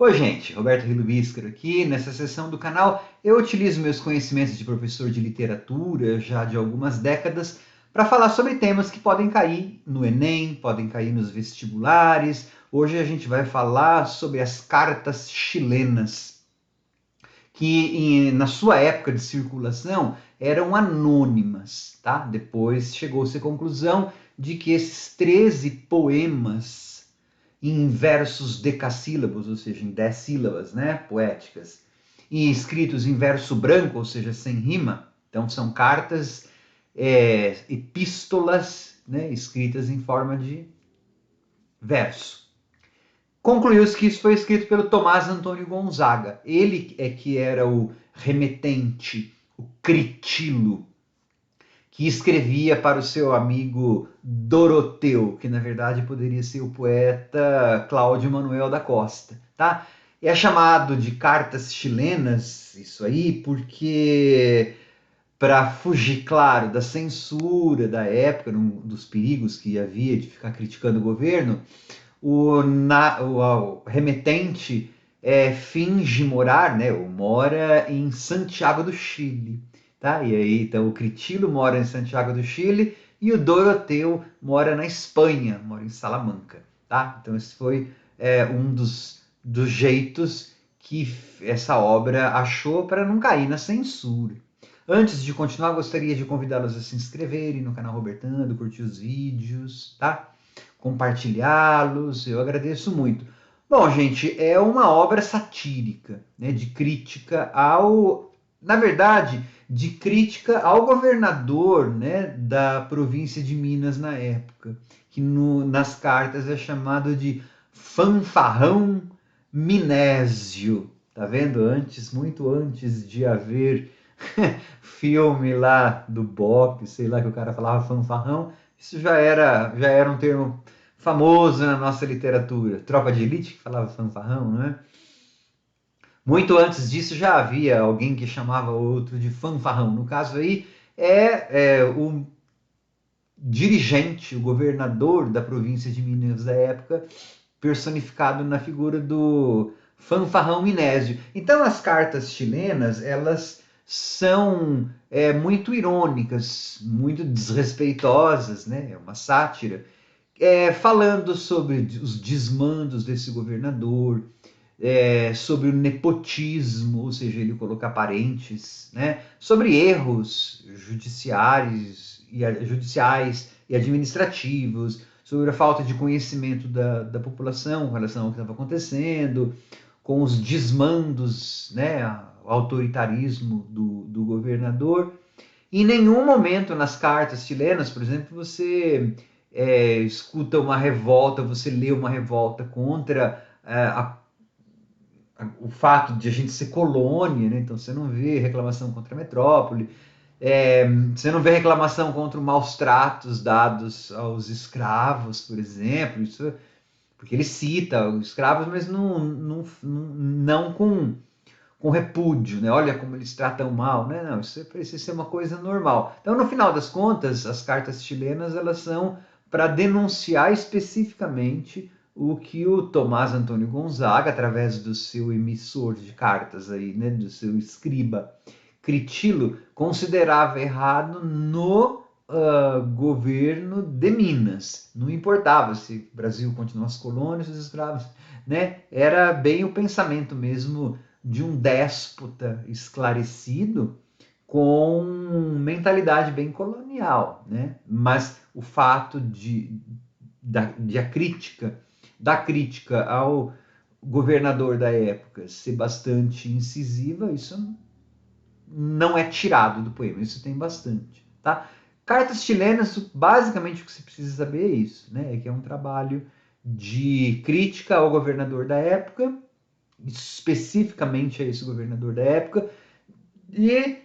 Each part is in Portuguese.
Oi, gente, Roberto Rilo Bíscaro aqui. Nessa sessão do canal, eu utilizo meus conhecimentos de professor de literatura já de algumas décadas para falar sobre temas que podem cair no Enem, podem cair nos vestibulares. Hoje a gente vai falar sobre as cartas chilenas, que na sua época de circulação eram anônimas, tá? Depois chegou-se à conclusão de que esses 13 poemas em versos decassílabos, ou seja, em 10 sílabas, né, poéticas, e escritos em verso branco, ou seja, sem rima. Então são cartas, epístolas, né, escritas em forma de verso. Concluiu-se que isso foi escrito pelo Tomás Antônio Gonzaga. Ele é que era o remetente, o critilo, que escrevia para o seu amigo Doroteu, que na verdade poderia ser o poeta Cláudio Manuel da Costa, tá? E é chamado de cartas chilenas, isso aí, porque para fugir, claro, da censura da época, dos perigos que havia de ficar criticando o governo, o remetente finge morar, né, ou mora em Santiago do Chile, tá? E aí, então, o Critilo mora em Santiago do Chile e o Doroteu mora na Espanha, mora em Salamanca, tá? Então, esse foi um dos jeitos que essa obra achou para não cair na censura. Antes de continuar, gostaria de convidá-los a se inscreverem no canal Robertando, curtir os vídeos, tá? Compartilhá-los, eu agradeço muito. Bom, gente, é uma obra satírica, né, de crítica ao, na verdade, de crítica ao governador, né, da província de Minas na época, que nas cartas é chamado de fanfarrão minésio. Tá vendo? Antes, muito antes de haver filme lá do Bop, sei lá que o cara falava fanfarrão, isso já era um termo famoso na nossa literatura. Tropa de Elite que falava fanfarrão, não é? Muito antes disso já havia alguém que chamava outro de fanfarrão. No caso aí o dirigente, o governador da província de Minas da época, personificado na figura do fanfarrão Minésio. Então as cartas chilenas, elas são muito irônicas, muito desrespeitosas, né? É uma sátira, falando sobre os desmandos desse governador, sobre o nepotismo, ou seja, ele colocar parentes, né? Sobre erros judiciais e administrativos, sobre a falta de conhecimento da população com relação ao que estava acontecendo, com os desmandos, né, o autoritarismo do governador. Em nenhum momento nas cartas chilenas, por exemplo, você escuta uma revolta, você lê uma revolta contra o fato de a gente ser colônia, né? Então você não vê reclamação contra a metrópole, você não vê reclamação contra os maus tratos dados aos escravos, por exemplo, isso, porque ele cita os escravos, mas não com repúdio, né? Olha como eles tratam mal, né? Não, isso precisa ser uma coisa normal. Então, no final das contas, as cartas chilenas elas são para denunciar especificamente o que o Tomás Antônio Gonzaga, através do seu emissor de cartas aí, né, do seu escriba Critilo, considerava errado no governo de Minas. Não importava se o Brasil continuasse colônia, os escravos, né? Era bem o pensamento mesmo de um déspota esclarecido com mentalidade bem colonial, né? Mas o fato de a crítica, da crítica ao governador da época ser bastante incisiva, isso não é tirado do poema, isso tem bastante, tá? Cartas chilenas, basicamente o que você precisa saber é isso, né? É que é um trabalho de crítica ao governador da época, especificamente a esse governador da época, e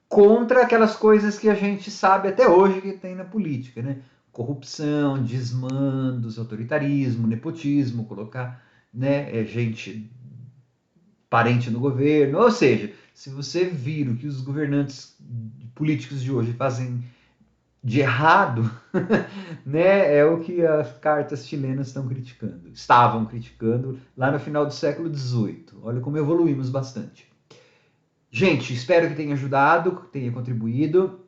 contra aquelas coisas que a gente sabe até hoje que tem na política, né? Corrupção, desmandos, autoritarismo, nepotismo, colocar, né, gente parente no governo. Ou seja, se você vir o que os governantes políticos de hoje fazem de errado, né, é o que as cartas chilenas estão criticando, estavam criticando lá no final do século XVIII. Olha como evoluímos bastante. Gente, espero que tenha ajudado, que tenha contribuído.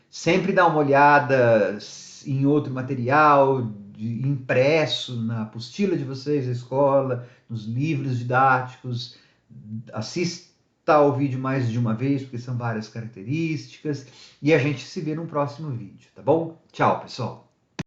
Sempre dá uma olhada em outro material impresso na apostila de vocês da escola, nos livros didáticos. Assista ao vídeo mais de uma vez, porque são várias características. E a gente se vê no próximo vídeo, tá bom? Tchau, pessoal!